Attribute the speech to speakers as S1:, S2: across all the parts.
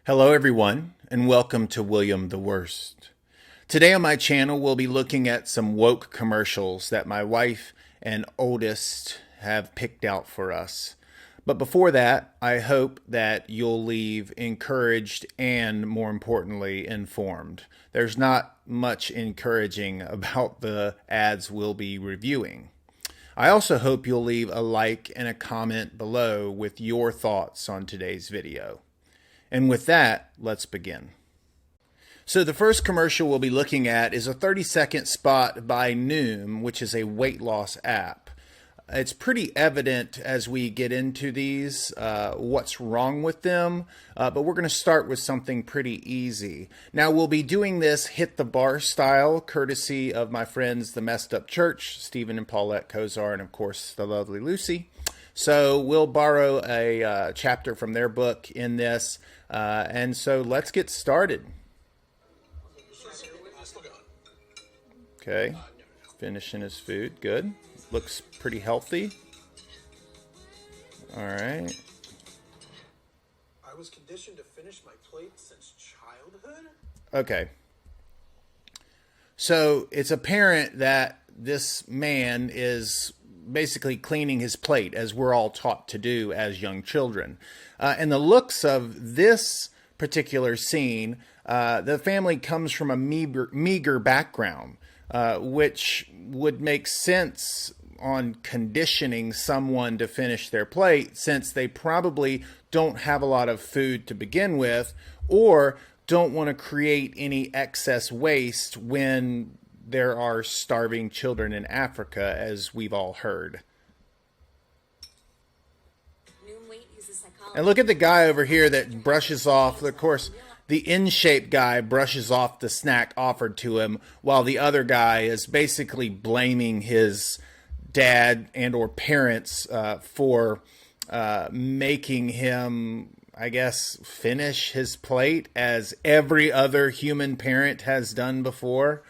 S1: Hello, everyone, and welcome to William the Worst. Today on my channel, we'll be looking at some woke commercials that my wife and oldest have picked out for us. But before that, I hope that you'll leave encouraged and, more importantly, informed. There's not much encouraging about the ads we'll be reviewing. I also hope you'll leave a like and a comment below with your thoughts on today's video. And with that, let's begin. So the first commercial we'll be looking at is a 30-second spot by Noom, which is a weight loss app. It's pretty evident as we get into these what's wrong with them, but we're going to start with something pretty easy. Now we'll be doing this hit the bar style, courtesy of my friends the Messed Up Church, Stephen and Paulette Kozar, and of course the lovely Lucy. So we'll borrow a chapter from their book in this, and so let's get started. Okay, finishing his food, good. Looks pretty healthy. All right.
S2: I was conditioned to finish my plate since childhood?
S1: Okay. So it's apparent that this man is basically cleaning his plate, as we're all taught to do as young children. And the looks of this particular scene, the family comes from a meager background, which would make sense on conditioning someone to finish their plate, since they probably don't have a lot of food to begin with, or don't want to create any excess waste when there are starving children in Africa, as we've all heard. And look at the guy over here that brushes off, of course, the in-shape guy brushes off the snack offered to him, while the other guy is basically blaming his dad and or parents for making him, I guess, finish his plate, as every other human parent has done before.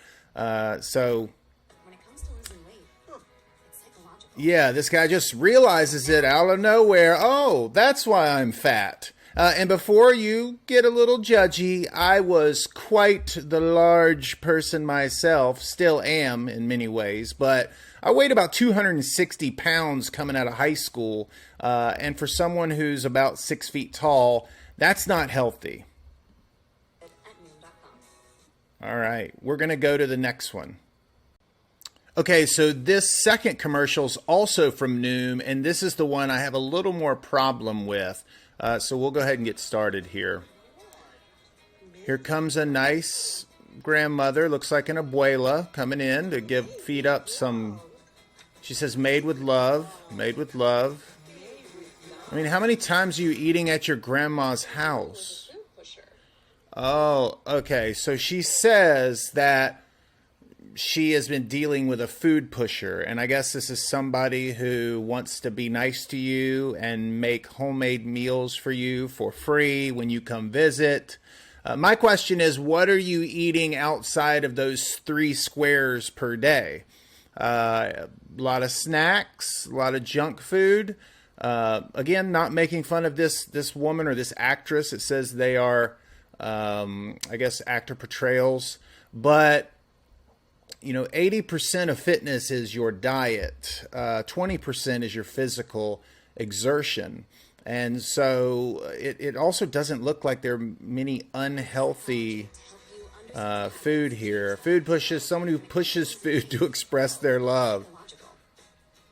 S1: Yeah, this guy just realizes it out of nowhere. Oh, that's why I'm fat. And before you get a little judgy, I was quite the large person myself, still am in many ways, but I weighed about 260 pounds coming out of high school. And for someone who's about 6 feet tall, that's not healthy. All right, we're going to go to the next one. Okay, so this second commercial is also from Noom, and this is the one I have a little more problem with. So we'll go ahead and get started here. Here comes a nice grandmother, looks like an abuela, coming in to feed up some, she says, made with love, made with love. I mean, how many times are you eating at your grandma's house? Oh, okay. So she says that she has been dealing with a food pusher, and I guess this is somebody who wants to be nice to you and make homemade meals for you for free when you come visit. My question is, what are you eating outside of those 3 squares per day? A lot of snacks, a lot of junk food. Again, not making fun of this woman or this actress. It says they are, I guess, actor portrayals, but 80% of fitness is your diet. 20% is your physical exertion. And so it also doesn't look like there are many unhealthy food here. Food pushes, someone who pushes food to express their love.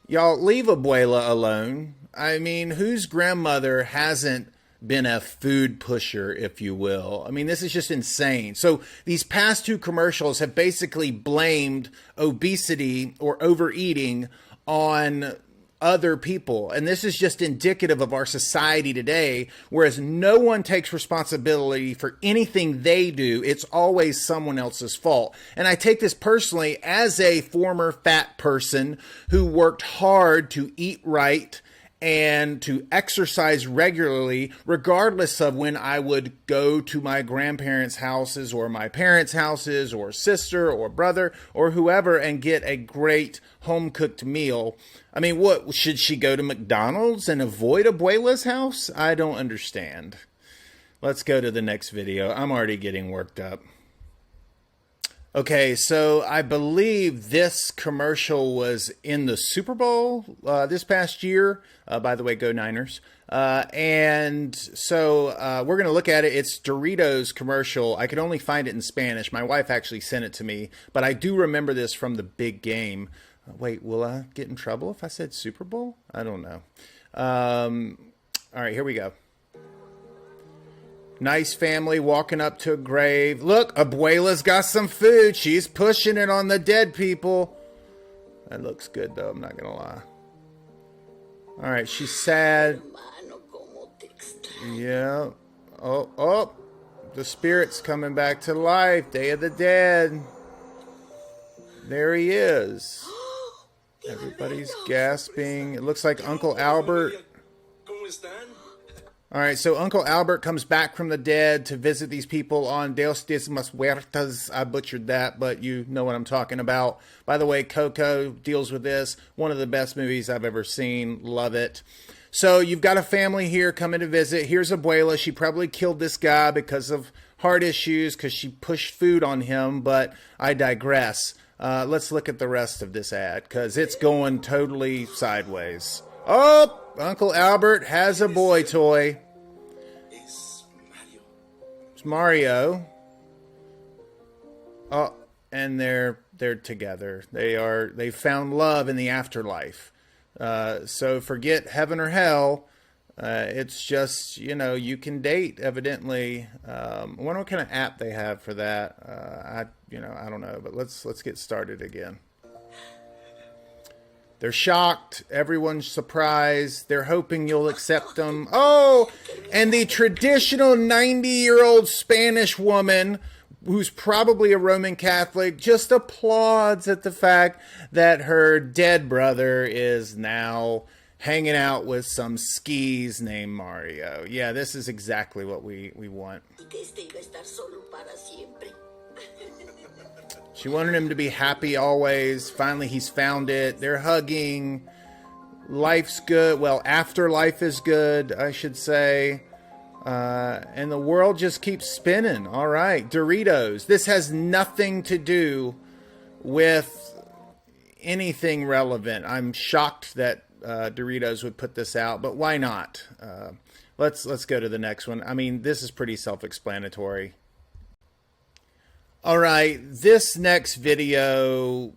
S1: Y'all, leave abuela alone. I mean, whose grandmother hasn't been a food pusher, if you will? I mean, this is just insane. So these past 2 commercials have basically blamed obesity or overeating on other people. And this is just indicative of our society today, whereas no one takes responsibility for anything they do. It's always someone else's fault. And I take this personally as a former fat person who worked hard to eat right and to exercise regularly, regardless of when I would go to my grandparents' houses or my parents' houses or sister or brother or whoever and get a great home-cooked meal. I mean, what, should she go to McDonald's and avoid Abuela's house? I don't understand. Let's go to the next video. I'm already getting worked up. Okay, so I believe this commercial was in the Super Bowl this past year. By the way, go Niners. And so we're going to look at it. It's Doritos commercial. I could only find it in Spanish. My wife actually sent it to me, but I do remember this from the big game. Wait, will I get in trouble if I said Super Bowl? I don't know. All right, here we go. Nice family walking up to a grave. Look, Abuela's got some food. She's pushing it on the dead people. That looks good, though. I'm not going to lie. All right, she's sad. Yeah. Oh, the spirit's coming back to life. Day of the Dead. There he is. Everybody's gasping. It looks like Uncle Albert. All right, so Uncle Albert comes back from the dead to visit these people on Dios de las Huertas. I butchered that, but you know what I'm talking about. By the way, Coco deals with this. One of the best movies I've ever seen. Love it. So you've got a family here coming to visit. Here's Abuela. She probably killed this guy because of heart issues because she pushed food on him, but I digress. Let's look at the rest of this ad because it's going totally sideways. Oh, Uncle Albert has a boy toy. It's Mario. Oh, and they're together. They found love in the afterlife. So forget heaven or hell. It's just, you can date, evidently. I wonder what kind of app they have for that. I don't know, but let's get started again. They're shocked. Everyone's surprised. They're hoping you'll accept them. Oh, and the traditional 90-year-old Spanish woman, who's probably a Roman Catholic, just applauds at the fact that her dead brother is now hanging out with some skis named Mario. Yeah, this is exactly what we want. She wanted him to be happy always. Finally, he's found it. They're hugging. Life's good. Well, afterlife is good, I should say. And the world just keeps spinning. All right, Doritos. This has nothing to do with anything relevant. I'm shocked that Doritos would put this out, but why not? Let's go to the next one. I mean, this is pretty self-explanatory. All right, this next video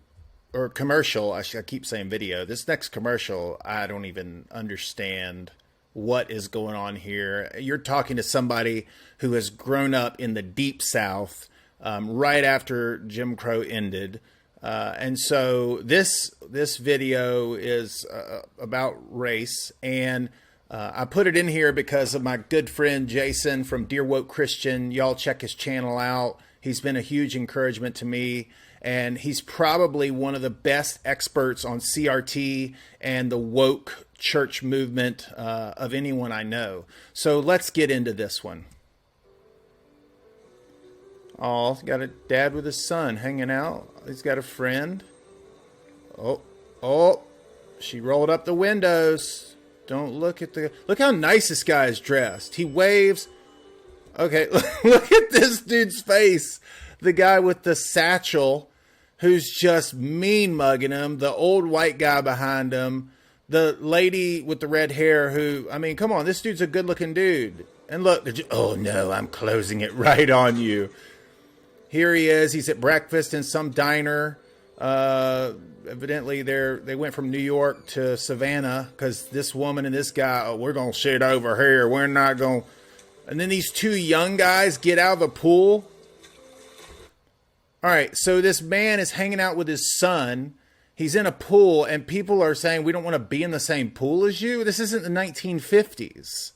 S1: or commercial, I keep saying video. This next commercial, I don't even understand what is going on here. You're talking to somebody who has grown up in the Deep South right after Jim Crow ended. And so this video is about race, and I put it in here because of my good friend Jason from Dear Woke Christian. Y'all check his channel out. He's been a huge encouragement to me, and he's probably one of the best experts on CRT and the woke church movement of anyone I know. So let's get into this one. Oh, got a dad with his son hanging out. He's got a friend. Oh, she rolled up the windows. Don't look at look how nice this guy is dressed. He waves. Okay, look at this dude's face. The guy with the satchel who's just mean mugging him. The old white guy behind him. The lady with the red hair who, I mean, come on, this dude's a good looking dude. And look, oh no, I'm closing it right on you. Here he is. He's at breakfast in some diner. Evidently, they went from New York to Savannah because this woman and this guy, oh, we're going to sit over here. We're not going to. And then these two young guys get out of the pool. All right, so this man is hanging out with his son. He's in a pool, and people are saying, we don't want to be in the same pool as you. This isn't the 1950s.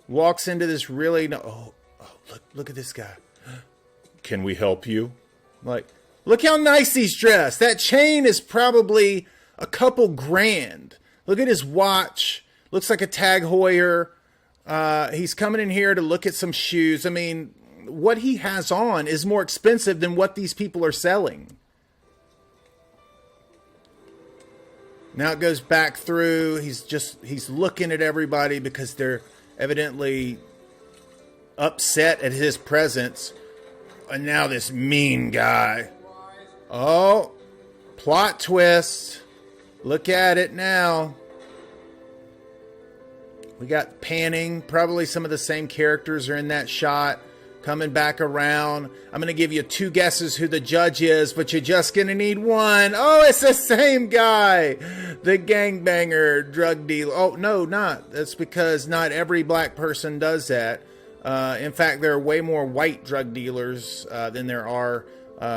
S1: Walks into this really... look at this guy. Can we help you? Like, look how nice he's dressed. That chain is probably a couple grand. Look at his watch. Looks like a Tag Heuer. He's coming in here to look at some shoes. I mean, what he has on is more expensive than what these people are selling. Now it goes back through. He's looking at everybody because they're evidently upset at his presence. And now this mean guy. Oh, plot twist. Look at it now. We got panning. Probably some of the same characters are in that shot. Coming back around. I'm going to give you 2 guesses who the judge is, but you're just going to need one. Oh, it's the same guy. The gangbanger, drug dealer. Oh, no, not. That's because not every black person does that. In fact, there are way more white drug dealers than there are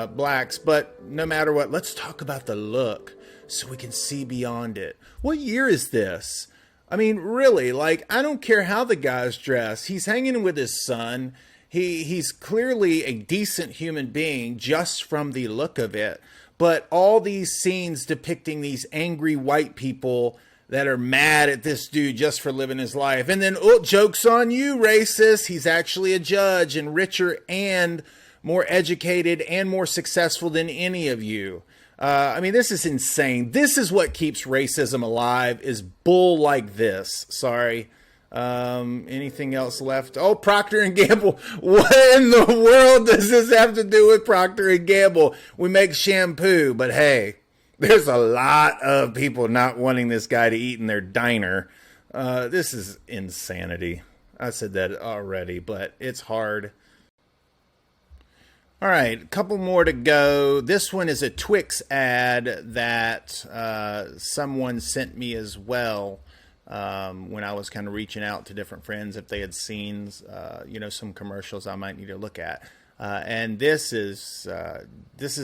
S1: blacks. But no matter what, let's talk about the look so we can see beyond it. What year is this? I mean, really, like, I don't care how the guy's dressed. He's hanging with his son. He's clearly a decent human being just from the look of it. But all these scenes depicting these angry white people that are mad at this dude just for living his life. And then, oh, joke's on you, racist. He's actually a judge and richer and more educated and more successful than any of you. I mean, this is insane. This is what keeps racism alive, is bull like this. Sorry. Anything else left? Oh, Procter and Gamble. What in the world does this have to do with Procter and Gamble? We make shampoo, but hey, there's a lot of people not wanting this guy to eat in their diner. This is insanity. I said that already, but it's hard. All right, a couple more to go. This one is a Twix ad that someone sent me as well. When I was kind of reaching out to different friends if they had seen, some commercials I might need to look at. And this is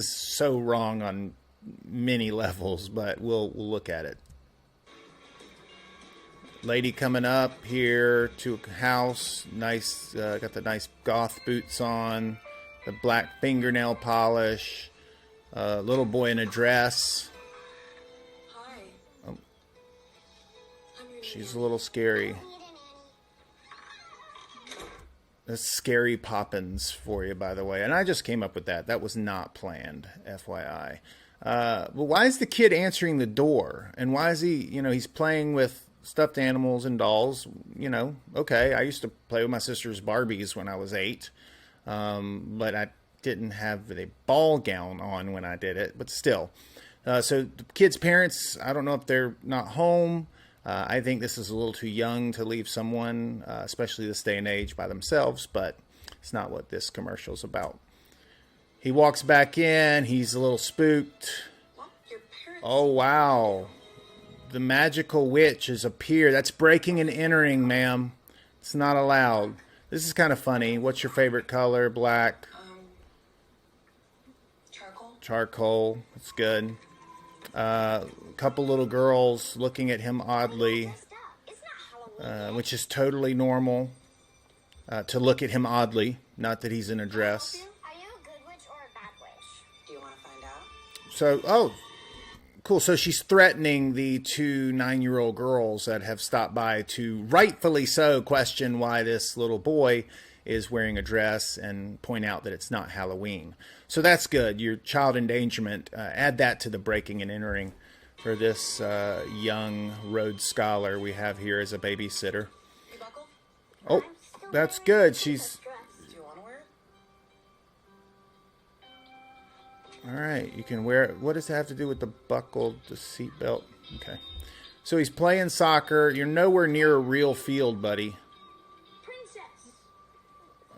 S1: so wrong on many levels, but we'll look at it. Lady coming up here to a house. Nice, got the nice goth boots on, the black fingernail polish, little boy in a dress. She's a little scary. That's Scary Poppins for you, by the way. And I just came up with that. That was not planned, FYI. But why is the kid answering the door? And why is he, he's playing with stuffed animals and dolls. Okay. I used to play with my sister's Barbies when I was 8. But I didn't have a ball gown on when I did it. But still. So the kid's parents, I don't know if they're not home. I think this is a little too young to leave someone, especially this day and age, by themselves, but it's not what this commercial's about. He walks back in. He's a little spooked. Oh, wow. The magical witch has appeared. That's breaking and entering, ma'am. It's not allowed. This is kind of funny. What's your favorite color? Black. Charcoal. That's good. Couple little girls looking at him oddly, which is totally normal, to look at him oddly, not that he's in a dress.
S3: Are you a good witch or a bad witch?
S2: Do you want to find out?
S1: So, oh, cool. So she's threatening the 2 9-year-old girls that have stopped by to, rightfully so, question why this little boy is wearing a dress and point out that it's not Halloween. So that's good. Your child endangerment, add that to the breaking and entering for this young Rhodes Scholar we have here as a babysitter. Oh, that's good. She's...
S2: Do you want to wear it?
S1: All right, you can wear it. What does that have to do with the buckled, the seatbelt? Okay. So he's playing soccer. You're nowhere near a real field, buddy.
S3: Princess.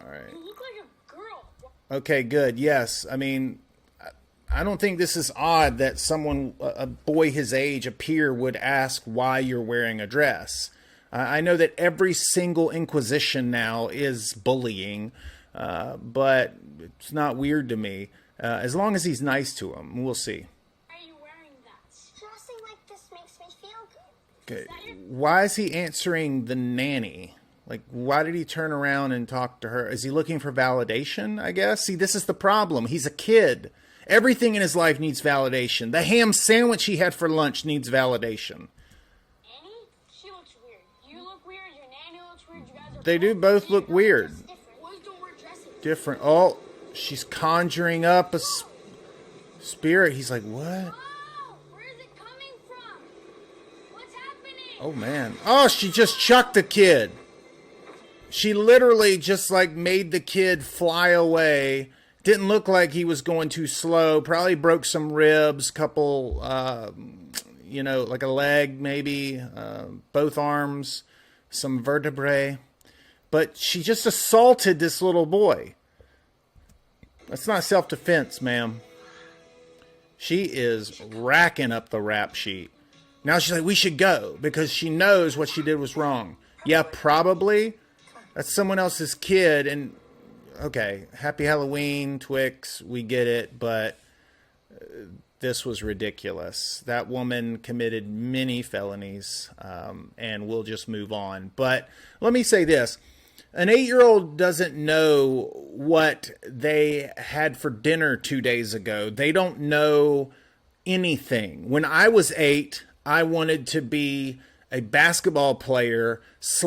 S1: All right.
S3: You look like a girl.
S1: Okay, good. Yes. I mean, I don't think this is odd that someone, a boy his age, a peer, would ask why you're wearing a dress. I know that every single Inquisition now is bullying, but it's not weird to me. As long as he's nice to him, we'll see.
S3: Why are you wearing that? Dressing like this makes me feel good.
S1: Okay. Why is he answering the nanny? Like, why did he turn around and talk to her? Is he looking for validation, I guess? See, this is the problem. He's a kid. Everything in his life needs validation. The ham sandwich he had for lunch needs validation.
S3: Nanny? She looks weird. You look weird. Your nanny looks weird. You guys are
S1: They do both look weird.
S3: Boys don't wear dresses.
S1: Different. Oh, she's conjuring up a spirit. He's like, what?
S3: Oh, where is it coming from? What's happening?
S1: Oh, man. Oh, she just chucked the kid. She literally just like made the kid fly away. Didn't look like he was going too slow. Probably broke some ribs, couple, like a leg maybe, both arms, some vertebrae. But she just assaulted this little boy. That's not self-defense, ma'am. She is racking up the rap sheet. Now she's like, we should go because she knows what she did was wrong. Yeah, probably. That's someone else's kid. And okay, happy Halloween, Twix. We get it. But this was ridiculous. That woman committed many felonies, and we'll just move on. But let me say this. An 8-year-old doesn't know what they had for dinner 2 days ago. They don't know anything. When I was 8, I wanted to be a basketball player /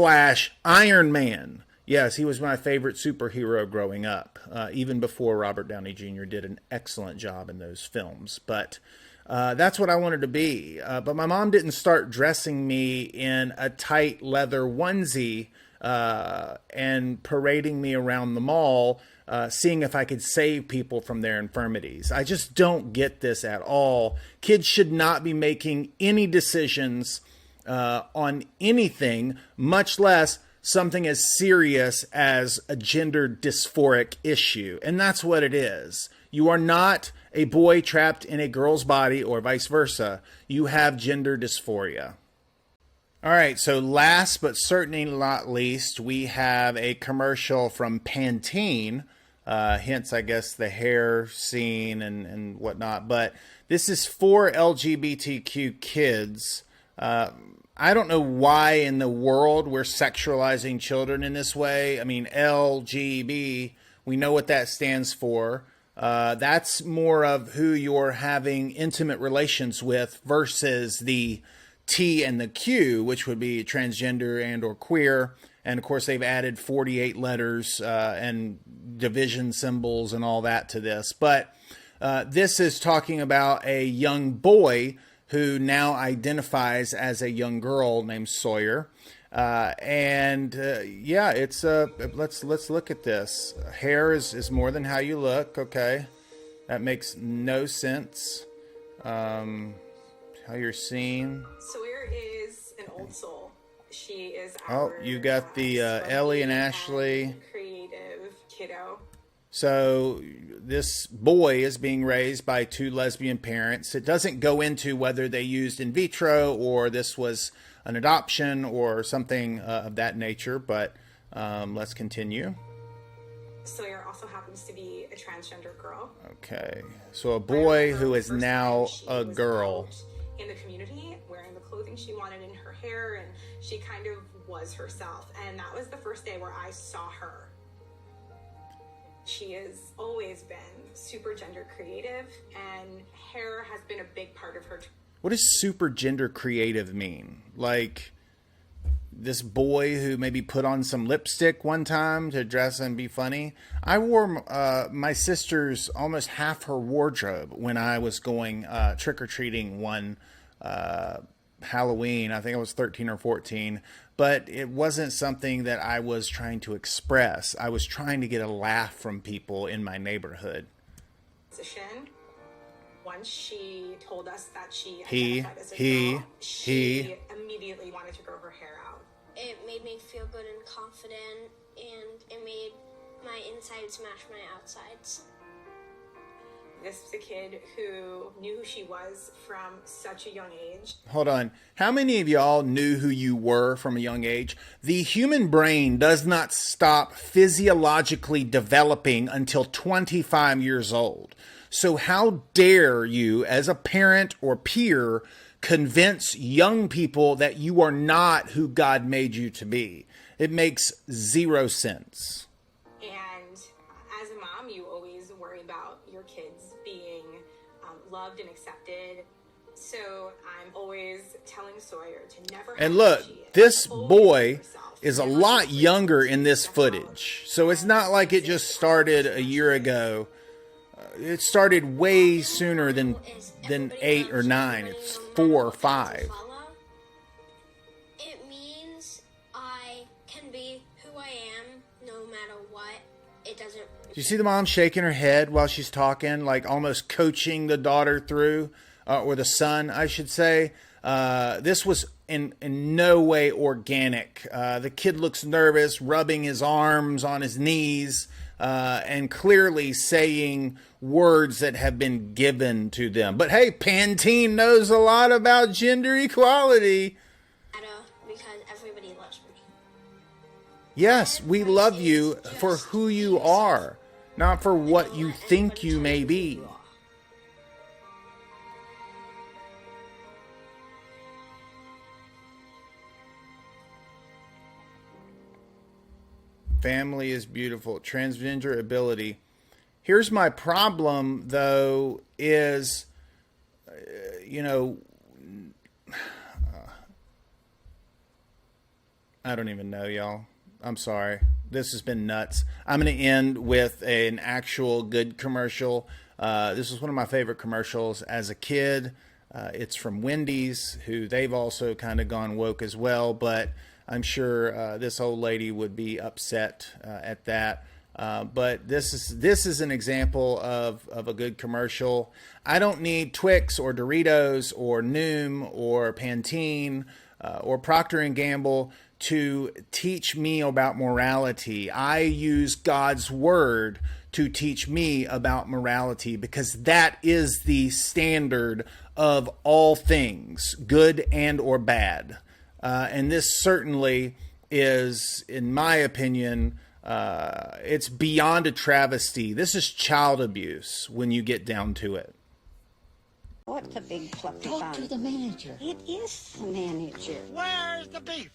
S1: Iron Man. Yes, he was my favorite superhero growing up, even before Robert Downey Jr. did an excellent job in those films. But that's what I wanted to be. But my mom didn't start dressing me in a tight leather onesie and parading me around the mall, seeing if I could save people from their infirmities. I just don't get this at all. Kids should not be making any decisions on anything, much less something as serious as a gender dysphoric issue. And that's what it is. You are not a boy trapped in a girl's body or vice versa. You have gender dysphoria. All right, so last but certainly not least, we have a commercial from Pantene, hence, I guess, the hair scene and whatnot. But this is for LGBTQ kids. I don't know why in the world we're sexualizing children in this way. I mean, LGB, we know what that stands for. That's more of who you're having intimate relations with versus the T and the Q, which would be transgender and or queer. And of course, they've added 48 letters and division symbols and all that to this. But this is talking about a young boy who now identifies as a young girl named Sawyer. It's let's look at this. Hair is more than how you look. Okay, that makes no sense. How you're seen.
S4: Sawyer is an old soul. She is
S1: you got the Ellie and Ashley
S4: creative kiddo.
S1: So this boy is being raised by 2 lesbian parents. It doesn't go into whether they used in vitro or this was an adoption or something of that nature, but let's continue.
S4: Sawyer also happens to be a transgender girl.
S1: Okay, so a boy who is now a girl.
S4: In the community, wearing the clothing she wanted in her hair, and she kind of was herself. And that was the first day where I saw her. She has always been super gender creative, and hair has been a big part of her.
S1: What does super gender creative mean? Like this boy who maybe put on some lipstick one time to dress and be funny? I wore my sister's almost half her wardrobe when I was going trick-or-treating one Halloween. I think I was 13 or 14. But it wasn't something that I was trying to express. I was trying to get a laugh from people in my neighborhood.
S4: Once she told us that she identified as a girl, she immediately wanted to grow her hair out.
S3: It made me feel good and confident, and it made my insides match my outsides.
S4: This was a kid who knew who she was from such a young age.
S1: Hold on. How many of y'all knew who you were from a young age? The human brain does not stop physiologically developing until 25 years old. So how dare you, as a parent or peer, convince young people that you are not who God made you to be? It makes 0 sense.
S4: And as a mom, you always worry about your kids being loved and accepted. So I'm always telling Sawyer to never.
S1: And look, this boy is a lot younger in this footage. So it's not like it just started a year ago. It started way sooner than 8 or 9. It's 4 or 5.
S3: It means I can be who I am
S1: Do you see the mom shaking her head while she's talking, like almost coaching the daughter through, or the son, I should say? This was in no way organic. The kid looks nervous, rubbing his arms on his knees, and clearly saying words that have been given to them. But hey, Pantene knows a lot about gender equality.
S3: Because everybody loves me.
S1: Yes, we love you for who you are, not for what you think you may be. Family is beautiful. Transgender ability. Here's my problem, though, is, I don't even know, y'all. I'm sorry. This has been nuts. I'm going to end with an actual good commercial. This is one of my favorite commercials as a kid. It's from Wendy's, who they've also kind of gone woke as well, but I'm sure this old lady would be upset at that. But this is an example of a good commercial. I don't need Twix or Doritos or Noom or Pantene or Procter Gamble to teach me about morality. I use God's word to teach me about morality, because that is the standard of all things, good and or bad. And this certainly is, in my opinion, it's beyond a travesty. This is child abuse when you get down to it.
S5: What's a big fluffy
S6: Talk
S5: bun?
S6: to the manager.
S5: It is the manager.
S6: Where's the beef?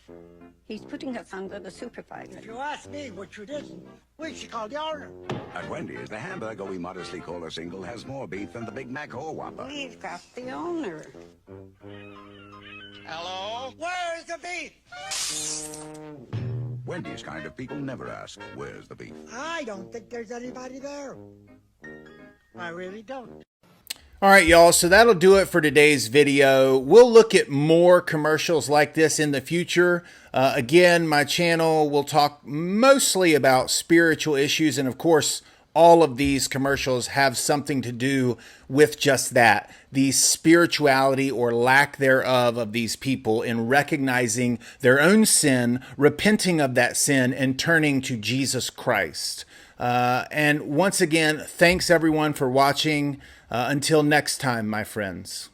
S5: He's putting us under the supervisor.
S6: If you ask me, which you didn't, we should call the owner.
S7: At Wendy's, the hamburger we modestly call a single has more beef than the Big Mac or Whopper.
S5: We've got the owner.
S6: Hello? Where's the beef?
S7: Wendy's kind of people never ask, where's the beef?
S6: I don't think there's anybody there. I really don't.
S1: All right, y'all, so that'll do it for today's video. We'll look at more commercials like this in the future. Again, my channel will talk mostly about spiritual issues, and of course, all of these commercials have something to do with just that, the spirituality or lack thereof of these people in recognizing their own sin, repenting of that sin, and turning to Jesus Christ. And once again, thanks everyone for watching. Until next time, my friends.